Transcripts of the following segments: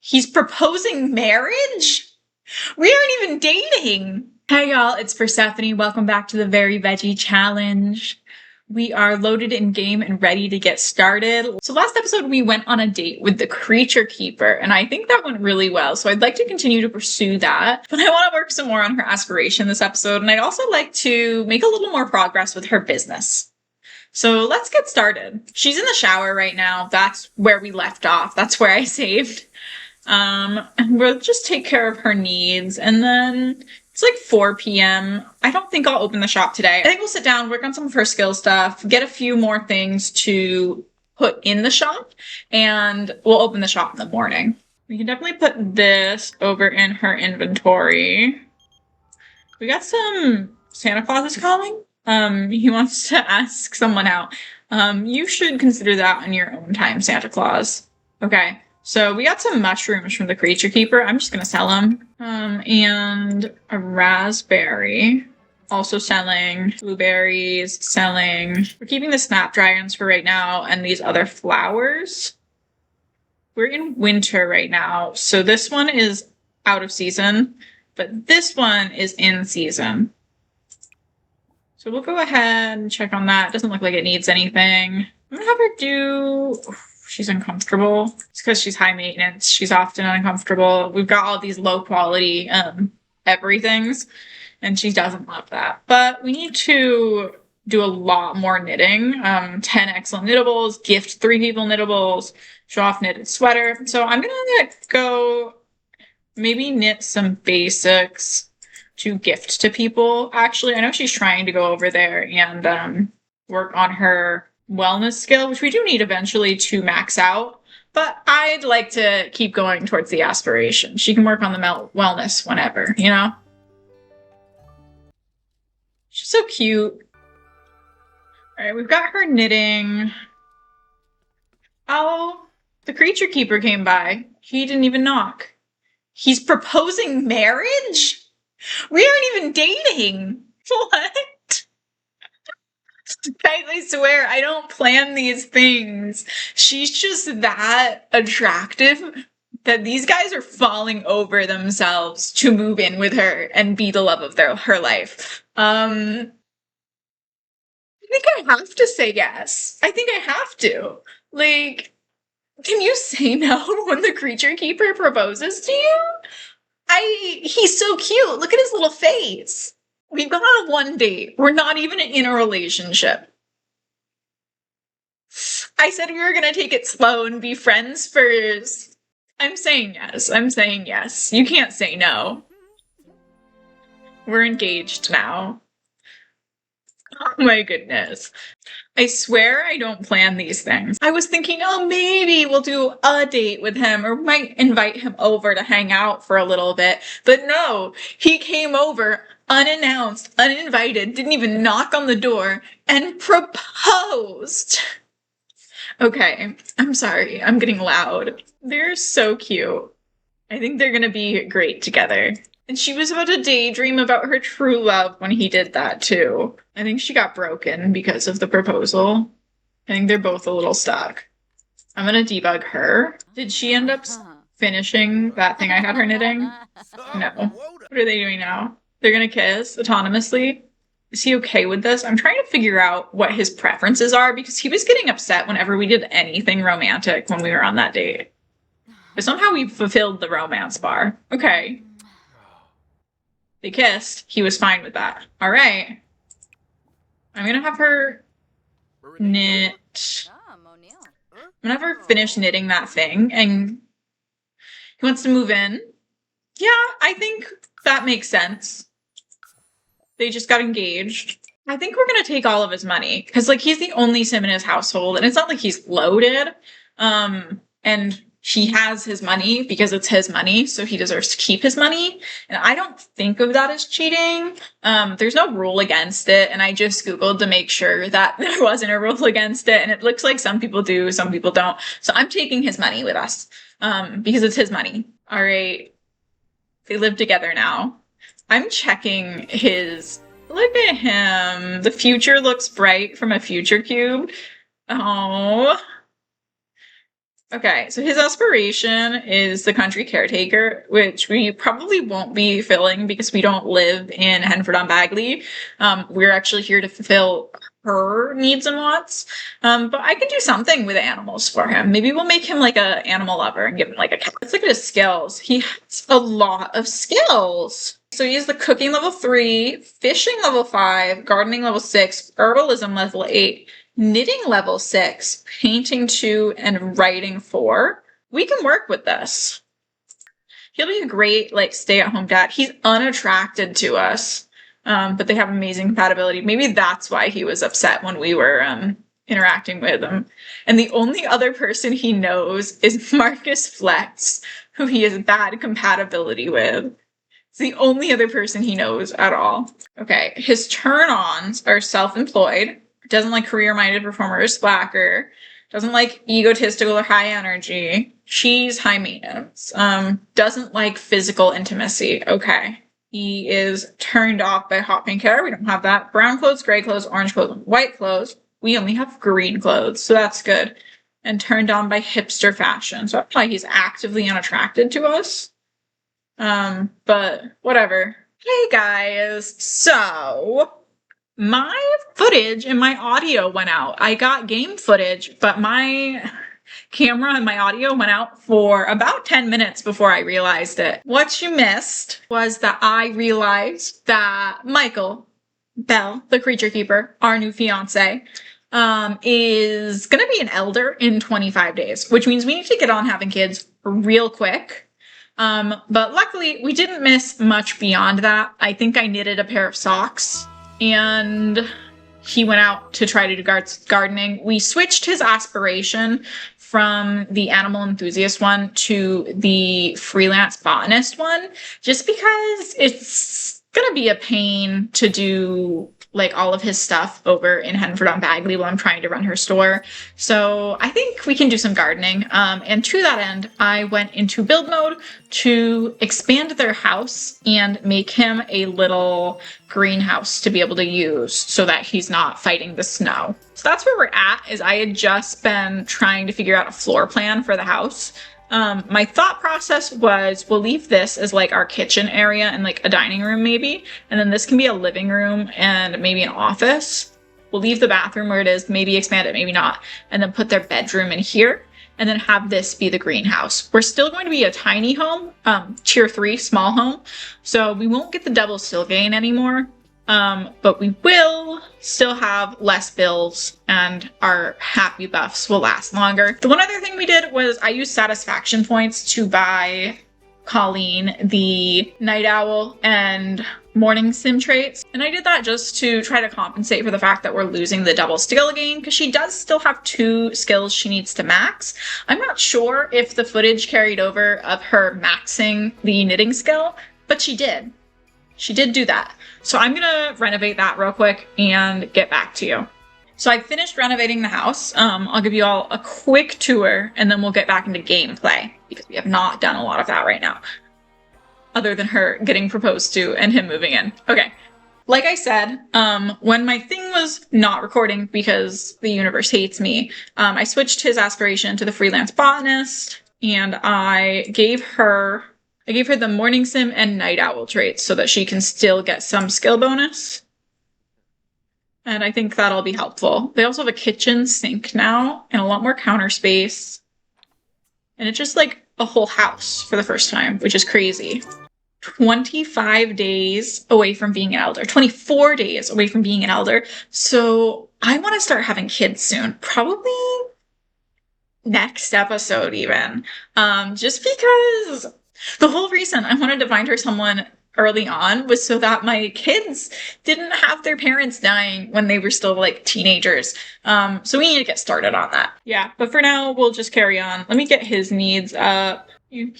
He's proposing marriage? We aren't even dating. Hey y'all, it's Persephone. Welcome back to the Very Veggie challenge. We are loaded in game and ready to get started. So last episode we went on a date with the creature keeper, and I think that went really well. So I'd like to continue to pursue that, but I want to work some more on her aspiration this episode, and I'd also like to make a little more progress with her business. So let's get started. She's in the shower right now. That's where we left off. That's where I saved. And we'll just take care of her needs, and then it's like 4 p.m. I don't think I'll open the shop today. I think we'll sit down, work on some of her skill stuff, get a few more things to put in the shop, and we'll open the shop in the morning. We can definitely put this over in her inventory. We got some Santa Claus is calling. He wants to ask someone out. You should consider that on your own time, Santa Claus. Okay. So we got some mushrooms from the creature keeper. I'm just gonna sell them. And a raspberry. Also selling. Blueberries, selling. We're keeping the snapdragons for right now and these other flowers. We're in winter right now, so this one is out of season, but this one is in season. So we'll go ahead and check on that. It doesn't look like it needs anything. I'm gonna have her do... She's uncomfortable. It's because she's high maintenance. She's often uncomfortable. We've got all these low quality everythings, and she doesn't love that. But we need to do a lot more knitting. 10 excellent knittables, gift 3 people knittables, show off knitted sweater. So I'm gonna go maybe knit some basics to gift to people. Actually, I know she's trying to go over there and work on her wellness skill, which we do need eventually to max out, but I'd like to keep going towards the aspiration. She can work on the wellness whenever, you know? She's so cute. All right, we've got her knitting. Oh, the creature keeper came by. He didn't even knock. He's proposing marriage? We aren't even dating. What? I swear, I don't plan these things. She's just that attractive that these guys are falling over themselves to move in with her and be the love of her life. I think I have to say yes. I think I have to. Like, can you say no when the creature keeper proposes to you? He's so cute. Look at his little face. We've gone on one date. We're not even in a relationship. I said we were going to take it slow and be friends first. I'm saying yes. I'm saying yes. You can't say no. We're engaged now. Oh my goodness. I swear I don't plan these things. I was thinking, oh, maybe we'll do a date with him or might invite him over to hang out for a little bit. But no, he came over unannounced, uninvited, didn't even knock on the door, and proposed. Okay, I'm sorry. I'm getting loud. They're so cute. I think they're gonna be great together. And she was about to daydream about her true love when he did that too. I think she got broken because of the proposal. I think they're both a little stuck. I'm gonna debug her. Did she end up finishing that thing I had her knitting? No. What are they doing now? They're gonna kiss autonomously. Is he okay with this? I'm trying to figure out what his preferences are because he was getting upset whenever we did anything romantic when we were on that date. But somehow we fulfilled the romance bar. Okay. They kissed. He was fine with that. All right. I'm gonna have her knit. I'm gonna have her finish knitting that thing, and he wants to move in. Yeah, I think that makes sense. They just got engaged. I think we're gonna take all of his money because, like, he's the only sim in his household, and it's not like he's loaded. And he has his money because it's his money, so he deserves to keep his money. And I don't think of that as cheating. There's no rule against it, and I just Googled to make sure that there wasn't a rule against it, and it looks like some people do, some people don't. So I'm taking his money with us because it's his money. All right. They live together now. I'm checking his... Look at him. The future looks bright from a future cube. Oh. Okay, so his aspiration is the country caretaker, which we probably won't be filling because we don't live in Henford-on-Bagley. We're actually here to fulfill her needs and wants. But I can do something with animals for him. Maybe we'll make him like an animal lover and give him like a cat. Let's look at his skills. He has a lot of skills. So he has the cooking level 3, fishing level 5, gardening level 6, herbalism level 8, knitting level 6, painting 2, and writing 4. We can work with this. He'll be a great like stay-at-home dad. He's unattracted to us, but they have amazing compatibility. Maybe that's why he was upset when we were interacting with him. And the only other person he knows is Marcus Flex, who he has bad compatibility with. It's the only other person he knows at all. Okay, his turn-ons are self-employed, doesn't like career-minded performer or slacker, doesn't like egotistical or high energy. She's high maintenance. Doesn't like physical intimacy. Okay. He is turned off by hot pink hair. We don't have that. Brown clothes, gray clothes, orange clothes, white clothes. We only have green clothes, so that's good. And turned on by hipster fashion. So that's why he's actively unattracted to us. But whatever. Hey guys, so my footage and my audio went out. I got game footage, but my camera and my audio went out for about 10 minutes before I realized it. What you missed was that I realized that Michael, Belle, the creature keeper, our new fiance, is gonna be an elder in 25 days, which means we need to get on having kids real quick. But luckily we didn't miss much beyond that. I think I knitted a pair of socks and he went out to try to do gardening. We switched his aspiration from the animal enthusiast one to the freelance botanist one, just because it's gonna be a pain to do like all of his stuff over in Henford-on-Bagley while I'm trying to run her store. So I think we can do some gardening. And to that end, I went into build mode to expand their house and make him a little greenhouse to be able to use so that he's not fighting the snow. So that's where we're at, is I had just been trying to figure out a floor plan for the house. My thought process was we'll leave this as like our kitchen area and like a dining room maybe, and then this can be a living room and maybe an office. We'll leave the bathroom where it is, maybe expand it, maybe not, and then put their bedroom in here, and then have this be the greenhouse. We're still going to be a tiny home, tier 3, small home, so we won't get the double sill gain anymore. But we will still have less bills and our happy buffs will last longer. The one other thing we did was I used satisfaction points to buy Colleen the night owl and morning sim traits. And I did that just to try to compensate for the fact that we're losing the double skill gain, because she does still have 2 skills she needs to max. I'm not sure if the footage carried over of her maxing the knitting skill, but she did. She did do that. So I'm gonna renovate that real quick and get back to you. So I finished renovating the house. I'll give you all a quick tour and then we'll get back into gameplay because we have not done a lot of that right now, other than her getting proposed to and him moving in. Okay. Like I said, when my thing was not recording because the universe hates me, I switched his aspiration to the freelance botanist and I gave her the morning sim and night owl traits so that she can still get some skill bonus. And I think that'll be helpful. They also have a kitchen sink now and a lot more counter space. And it's just like a whole house for the first time, which is crazy. 25 days away from being an elder. 24 days away from being an elder. So I want to start having kids soon. Probably next episode even. Just because the whole reason I wanted to find her someone early on was so that my kids didn't have their parents dying when they were still like teenagers. So we need to get started on that. Yeah, but for now we'll just carry on. Let me get his needs up. He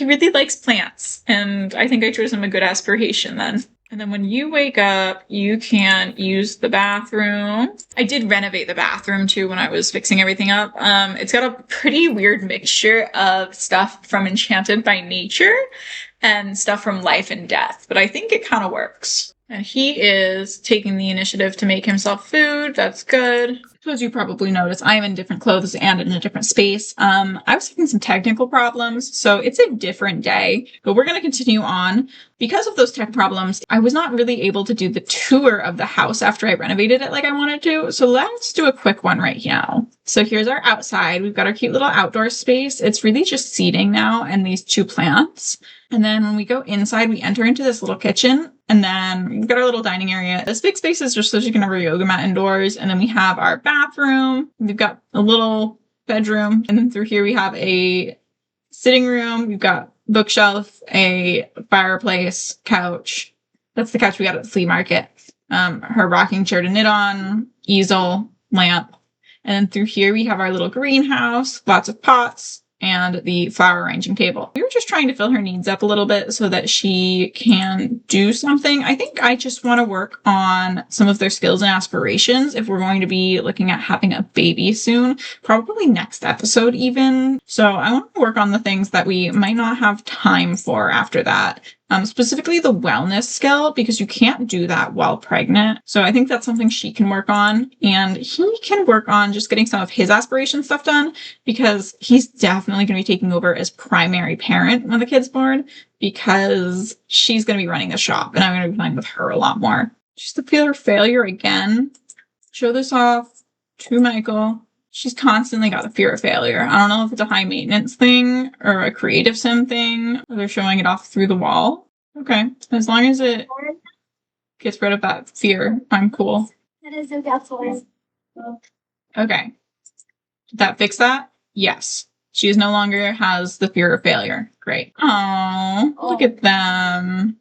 really likes plants, and I think I chose him a good aspiration then. And then when you wake up, you can use the bathroom. I did renovate the bathroom too when I was fixing everything up. It's got a pretty weird mixture of stuff from Enchanted by Nature and stuff from Life and Death, but I think it kind of works. And he is taking the initiative to make himself food. That's good. So as you probably noticed, I am in different clothes and in a different space. I was having some technical problems, so it's a different day, but we're going to continue on. Because of those tech problems, I was not really able to do the tour of the house after I renovated it like I wanted to, so let's do a quick one right now. So here's our outside. We've got our cute little outdoor space. It's really just seating now and these 2 plants. And then when we go inside, we enter into this little kitchen, and then we've got our little dining area. This big space is just so she can have her yoga mat indoors. And then we have our bathroom. We've got a little bedroom. And then through here, we have a sitting room. We've got bookshelf, a fireplace, couch. That's the couch we got at the flea market. Her rocking chair to knit on, easel, lamp. And then through here, we have our little greenhouse, lots of pots, and the flower arranging table. We were just trying to fill her needs up a little bit so that she can do something. I think I just want to work on some of their skills and aspirations if we're going to be looking at having a baby soon, probably next episode even. So I want to work on the things that we might not have time for after that. Specifically the wellness skill, because you can't do that while pregnant. So I think that's something she can work on, and he can work on just getting some of his aspiration stuff done, because he's definitely going to be taking over as primary parent when the kid's born, because she's going to be running the shop and I'm going to be playing with her a lot more. Just to feel her failure again. Show this off to Michael. She's constantly got the fear of failure. I don't know if it's a high maintenance thing or a creative sim thing, or they're showing it off through the wall. Okay. As long as it gets rid of that fear, I'm cool. Okay. Did that fix that? Yes. She no longer has the fear of failure. Great. Oh, look at them.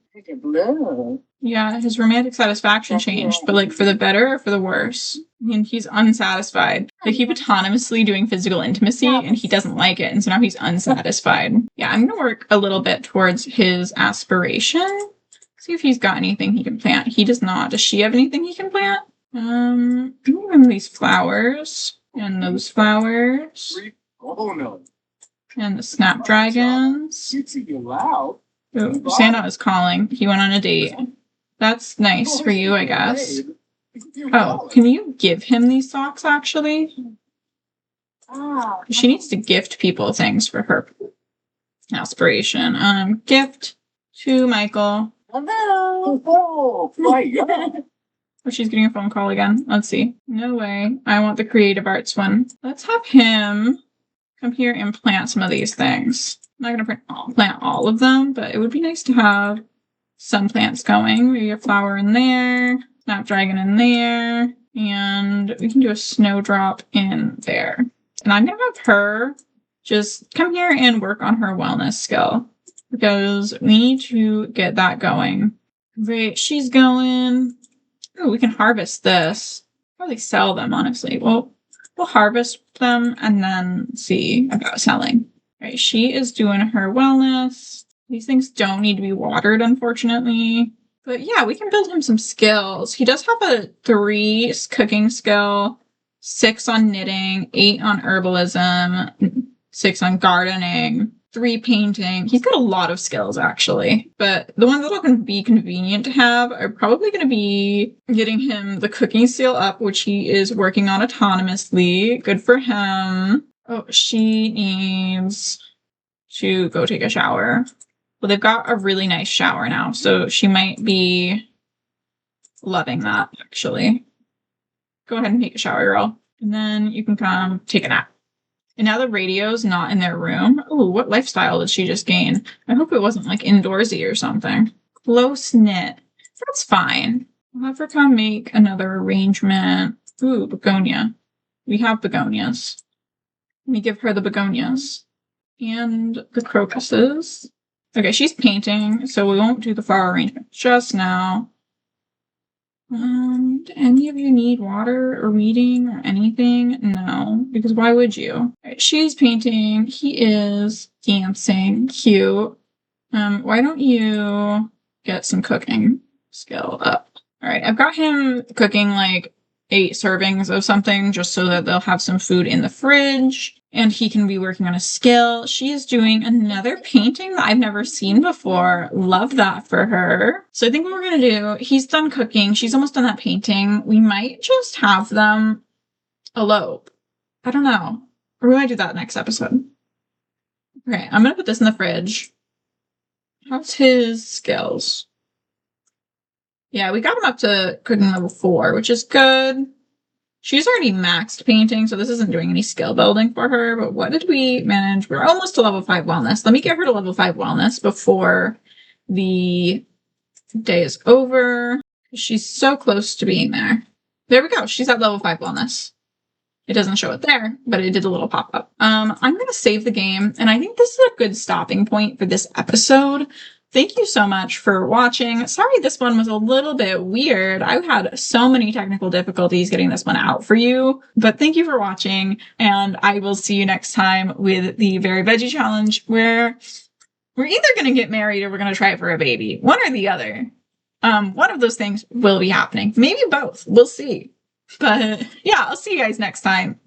Yeah, his romantic satisfaction changed, but like for the better or for the worse? I mean, he's unsatisfied. They keep autonomously doing physical intimacy and he doesn't like it, and so now he's unsatisfied. Yeah, I'm gonna work a little bit towards his aspiration. See if he's got anything he can plant. He does not. Does she have anything he can plant? Give him these flowers and those flowers. And the snapdragons. Ooh, Santa is calling. He went on a date. That's nice for you, I guess. Oh, can you give him these socks, actually? She needs to gift people things for her aspiration. Gift to Michael. Hello. Oh, she's getting a phone call again. Let's see. No way. I want the creative arts one. Let's have him come here and plant some of these things. I'm not going to plant all of them, but it would be nice to have some plants going. Maybe a flower in there, snapdragon in there, and we can do a snowdrop in there. And I'm going to have her just come here and work on her wellness skill, because we need to get that going. Great, she's going. Oh, we can harvest this. Probably sell them, honestly. Well, we'll harvest them and then see about selling. Right, she is doing her wellness. These things don't need to be watered, unfortunately. But yeah, we can build him some skills. He does have a 3 cooking skill, 6 on knitting, 8 on herbalism, 6 on gardening, 3 painting. He's got a lot of skills, actually. But the ones that'll be convenient to have are probably going to be getting him the cooking skill up, which he is working on autonomously. Good for him. Oh, she needs to go take a shower. Well, they've got a really nice shower now, so she might be loving that, actually. Go ahead and take a shower, girl. And then you can come take a nap. And now the radio's not in their room. Oh, what lifestyle did she just gain? I hope it wasn't like indoorsy or something. Close knit. That's fine. We'll have her come make another arrangement. Ooh, begonia. We have begonias. Let me give her the begonias. And the crocuses. Okay, she's painting, so we won't do the flower arrangement just now. Do any of you need water or reading or anything? No, because why would you? Right, she's painting. He is dancing. Cute. Why don't you get some cooking skill up? All right, I've got him cooking like 8 servings of something just so that they'll have some food in the fridge and he can be working on a skill. She is doing another painting that I've never seen before. Love that for her. So I think what we're going to do, he's done cooking. She's almost done that painting. We might just have them elope. I don't know. Or we might do that next episode. Okay, I'm gonna put this in the fridge. How's his skills? Yeah, we got him up to cooking level 4, which is good. She's already maxed painting, so this isn't doing any skill building for her, but what did we manage? We're almost to level 5 wellness. Let me get her to level 5 wellness before the day is over. She's so close to being there. There we go. She's at level 5 wellness. It doesn't show it there, but it did a little pop-up. I'm going to save the game, and I think this is a good stopping point for this episode. Thank you so much for watching. Sorry this one was a little bit weird. I've had so many technical difficulties getting this one out for you, but thank you for watching, and I will see you next time with the Very Veggie Challenge, where we're either going to get married or we're going to try it for a baby. One or the other. One of those things will be happening. Maybe both. We'll see. But yeah, I'll see you guys next time.